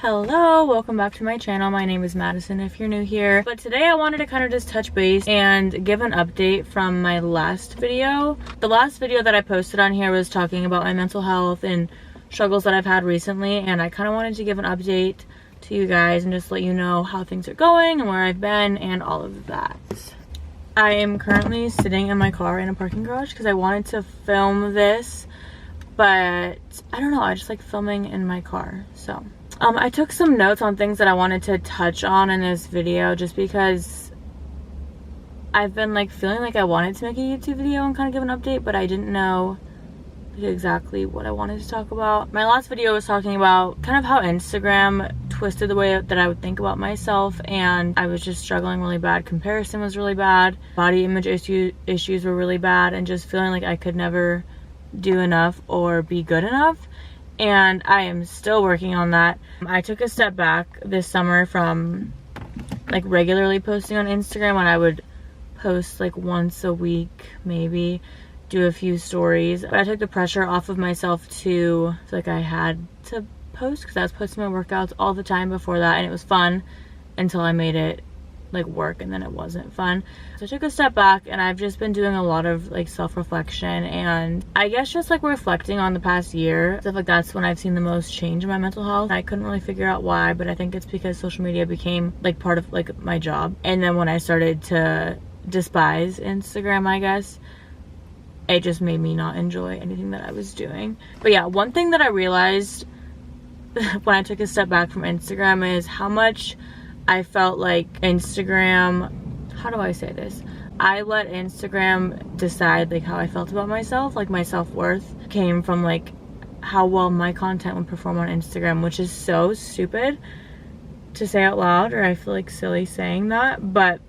Hello, welcome back to my channel. My name is Madison if you're new here. But today I wanted to kind of just touch base and give an update from my last video. The last video that I posted on here was talking about my mental health and struggles that I've had recently, and I kind of wanted to give an update to you guys and just let you know how things are going and where I've been and all of that. I am currently sitting in my car in a parking garage because I wanted to film this, but I don't know, I just like filming in my car. So I took some notes on things that I wanted to touch on in this video just because I've been like feeling like I wanted to make a YouTube video and kind of give an update, but I didn't know exactly what I wanted to talk about. My last video was talking about kind of how Instagram twisted the way that I would think about myself, and I was just struggling really bad. Comparison was really bad, body image issues were really bad, and just feeling like I could never do enough or be good enough. And I am still working on that. I took a step back this summer from like regularly posting on Instagram when I would post like once a week, maybe do a few stories. But I took the pressure off of myself to like I had to post because I was posting my workouts all the time before that, and it was fun until I made it like work, and then it wasn't fun. So I took a step back, and I've just been doing a lot of like self-reflection, and I guess just like reflecting on the past year. Stuff like that's when I've seen the most change in my mental health. I couldn't really figure out why, but I think it's because social media became like part of like my job. And then when I started to despise Instagram, I guess it just made me not enjoy anything that I was doing. But yeah, one thing that I realized when I took a step back from Instagram is how much I felt like Instagram, how do I say this? I let Instagram decide like how I felt about myself. Like my self-worth came from like how well my content would perform on Instagram, which is so stupid to say out loud, or I feel like silly saying that, but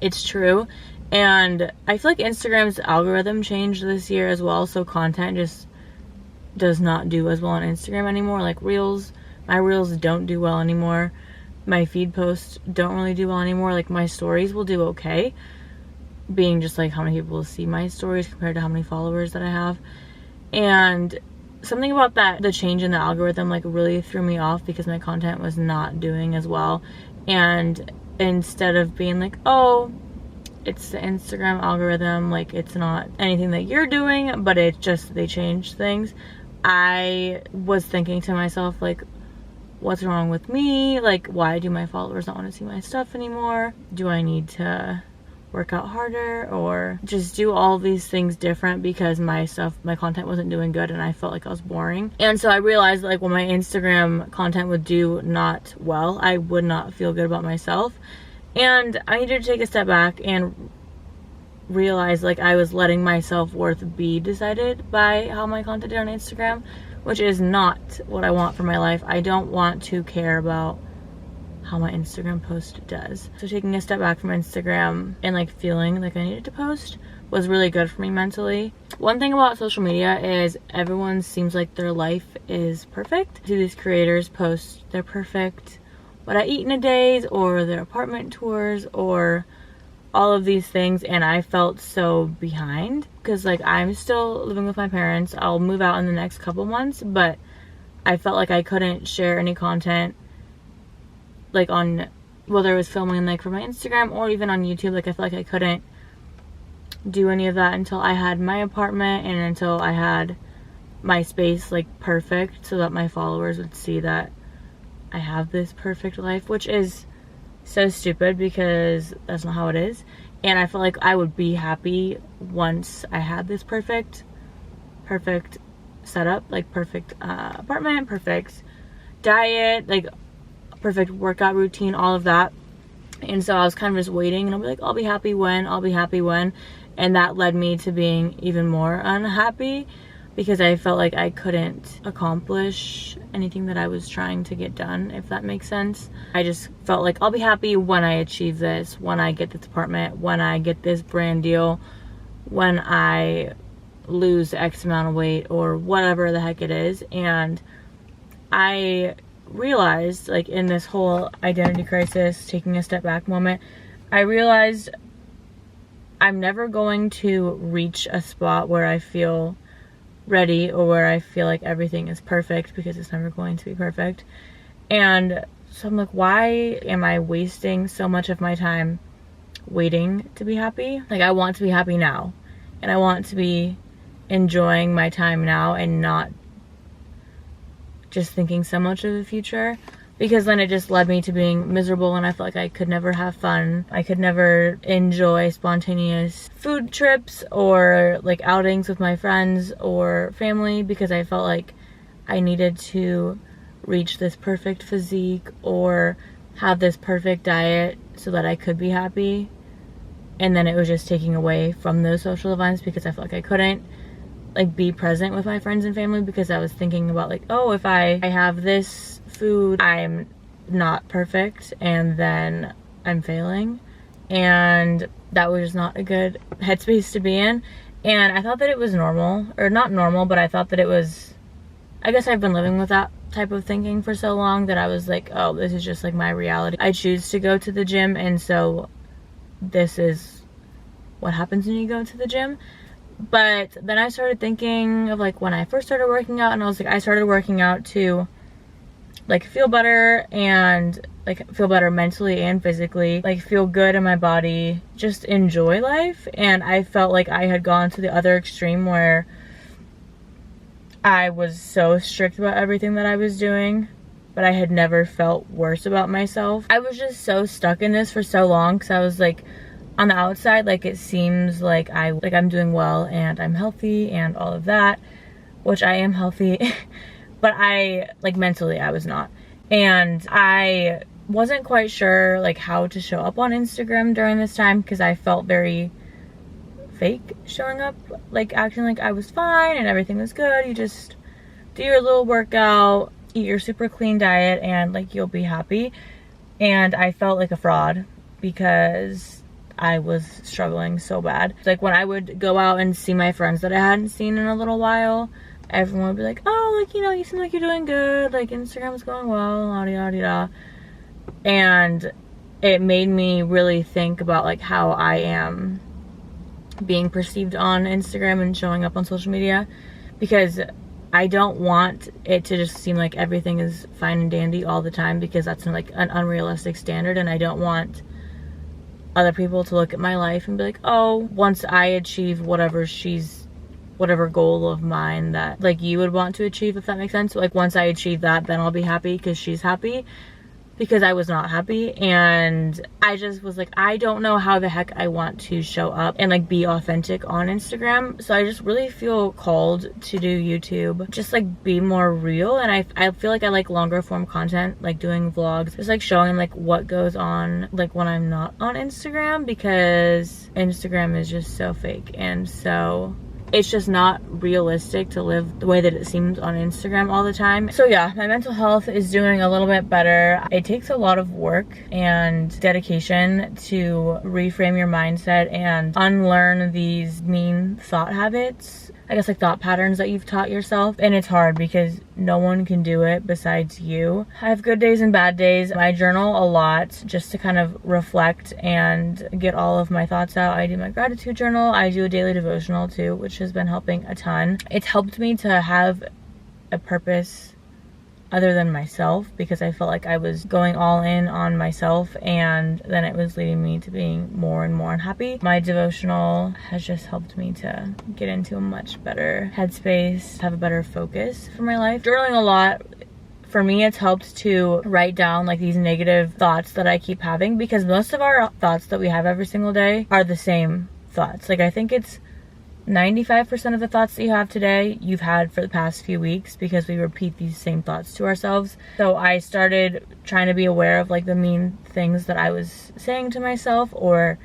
it's true. And I feel like Instagram's algorithm changed this year as well, so content just does not do as well on Instagram anymore. Like reels, my reels don't do well anymore. My feed posts don't really do well anymore. Like my stories will do okay, being just like how many people see my stories compared to how many followers that I have. And something about that, the change in the algorithm, like really threw me off because my content was not doing as well. And instead of being like, oh, it's the Instagram algorithm, like it's not anything that you're doing, but it's just they changed things, I was thinking to myself like, what's wrong with me? Like, why do my followers not want to see my stuff anymore? Do I need to work out harder or just do all these things different because my content wasn't doing good and I felt like I was boring? And so I realized like when my Instagram content would do not well, I would not feel good about myself. And I needed to take a step back and realize like I was letting my self-worth be decided by how my content did on Instagram, which is not what I want for my life. I don't want to care about how my Instagram post does. So taking a step back from Instagram and like feeling like I needed to post was really good for me mentally. One thing about social media is everyone seems like their life is perfect. See these creators post their perfect what I eat in a day, or their apartment tours, or all of these things, and I felt so behind because like I'm still living with my parents. I'll move out in the next couple months, but I felt like I couldn't share any content like on, whether it was filming like for my Instagram or even on YouTube. Like I felt like I couldn't do any of that until I had my apartment and until I had my space like perfect so that my followers would see that I have this perfect life, which is so stupid because that's not how it is. And I felt like I would be happy once I had this perfect setup, like perfect apartment, perfect diet, like perfect workout routine, all of that. And so I was kind of just waiting, and I'll be like, I'll be happy when. And that led me to being even more unhappy because I felt like I couldn't accomplish anything that I was trying to get done, if that makes sense. I just felt like I'll be happy when I achieve this, when I get this apartment, when I get this brand deal, when I lose X amount of weight, or whatever the heck it is. And I realized, like in this whole identity crisis, taking a step back moment, I realized I'm never going to reach a spot where I feel ready or where I feel like everything is perfect, because it's never going to be perfect. And so I'm like, why am I wasting so much of my time waiting to be happy? Like, I want to be happy now, and I want to be enjoying my time now and not just thinking so much of the future, because then it just led me to being miserable, and I felt like I could never have fun. I could never enjoy spontaneous food trips or like outings with my friends or family, because I felt like I needed to reach this perfect physique or have this perfect diet so that I could be happy. And then it was just taking away from those social events, because I felt like I couldn't like be present with my friends and family, because I was thinking about like, oh, if I have this food, I'm not perfect and then I'm failing. And that was just not a good headspace to be in. And I thought that it was normal, or not normal, but I thought that it was, I guess I've been living with that type of thinking for so long that I was like, oh, this is just like my reality. I choose to go to the gym, and so this is what happens when you go to the gym. But then I started thinking of like when I first started working out, and I was like, I started working out to like feel better, and like feel better mentally and physically, like feel good in my body, just enjoy life. And I felt like I had gone to the other extreme where I was so strict about everything that I was doing, but I had never felt worse about myself. I was just so stuck in this for so long, because I was like, on the outside, like it seems like I'm doing well and I'm healthy and all of that, which I am healthy, but I like mentally I was not. And I wasn't quite sure like how to show up on Instagram during this time, because I felt very fake showing up, like acting like I was fine and everything was good. You just do your little workout, eat your super clean diet, and like you'll be happy. And I felt like a fraud because I was struggling so bad. Like when I would go out and see my friends that I hadn't seen in a little while, everyone would be like, oh, like, you know, you seem like you're doing good, like Instagram's going well, yada yada yada. And it made me really think about like how I am being perceived on Instagram and showing up on social media, because I don't want it to just seem like everything is fine and dandy all the time, because that's like an unrealistic standard. And I don't want other people to look at my life and be like, oh, once I achieve whatever goal of mine that like you would want to achieve, if that makes sense. Like once I achieve that, then I'll be happy because she's happy, because I was not happy. And I just was like, I don't know how the heck I want to show up and like be authentic on Instagram. So I just really feel called to do YouTube, just like be more real. And I feel like I like longer form content, like doing vlogs, just like showing like what goes on like when I'm not on Instagram, because Instagram is just so fake. And so it's just not realistic to live the way that it seems on Instagram all the time. So yeah, my mental health is doing a little bit better. It takes a lot of work and dedication to reframe your mindset and unlearn these mean thought habits, I guess like thought patterns that you've taught yourself. And it's hard because no one can do it besides you. I have good days and bad days. I journal a lot just to kind of reflect and get all of my thoughts out. I do my gratitude journal. I do a daily devotional too, which has been helping a ton. It's helped me to have a purpose other than myself, because I felt like I was going all in on myself, and then it was leading me to being more and more unhappy. My devotional has just helped me to get into a much better headspace, have a better focus for my life. Journaling a lot, for me, it's helped to write down like these negative thoughts that I keep having, because most of our thoughts that we have every single day are the same thoughts. Like I think it's 95% of the thoughts that you have today, you've had for the past few weeks, because we repeat these same thoughts to ourselves. So I started trying to be aware of like the mean things that I was saying to myself, or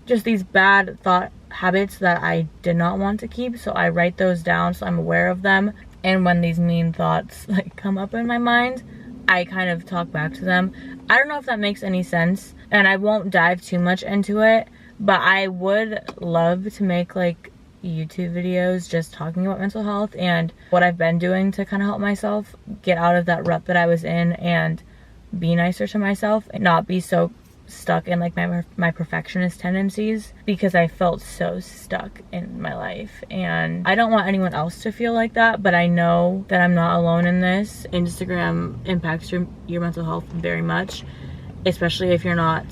just these bad thought habits that I did not want to keep. So I write those down so I'm aware of them. And when these mean thoughts like come up in my mind, I kind of talk back to them. I don't know if that makes any sense, and I won't dive too much into it, but I would love to make like YouTube videos just talking about mental health and what I've been doing to kind of help myself get out of that rut that I was in and be nicer to myself and not be so stuck in like my perfectionist tendencies, because I felt so stuck in my life, and I don't want anyone else to feel like that, but I know that I'm not alone in this. Instagram impacts your mental health very much, especially if you're not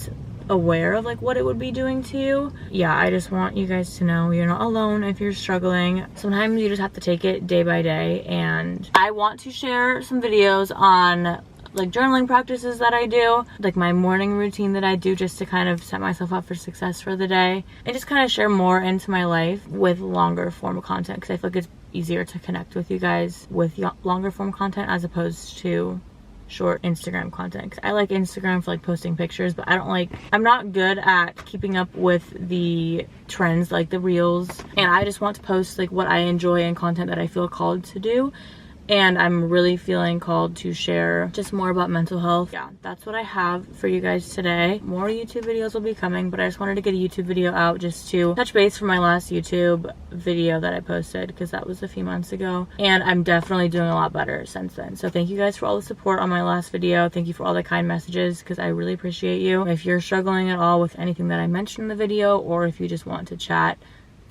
aware of like what it would be doing to you. Yeah, I just want you guys to know you're not alone if you're struggling. Sometimes you just have to take it day by day, and I want to share some videos on like journaling practices that I do, like my morning routine that I do, just to kind of set myself up for success for the day, and just kind of share more into my life with longer form content, because I feel like it's easier to connect with you guys with longer form content as opposed to short Instagram content. 'Cause I like Instagram for like posting pictures, but I'm not good at keeping up with the trends, like the reels, and I just want to post like what I enjoy and content that I feel called to do. And I'm really feeling called to share just more about mental health. Yeah, that's what I have for you guys today. More YouTube videos will be coming, but I just wanted to get a YouTube video out just to touch base for my last YouTube video that I posted, because that was a few months ago. And I'm definitely doing a lot better since then. So thank you guys for all the support on my last video. Thank you for all the kind messages, because I really appreciate you. If you're struggling at all with anything that I mentioned in the video, or if you just want to chat,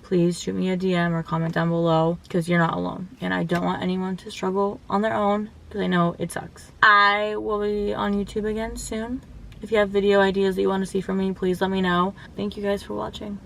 please shoot me a DM or comment down below, because you're not alone, and I don't want anyone to struggle on their own, because I know it sucks. I will be on YouTube again soon. If you have video ideas that you want to see from me, please let me know. Thank you guys for watching.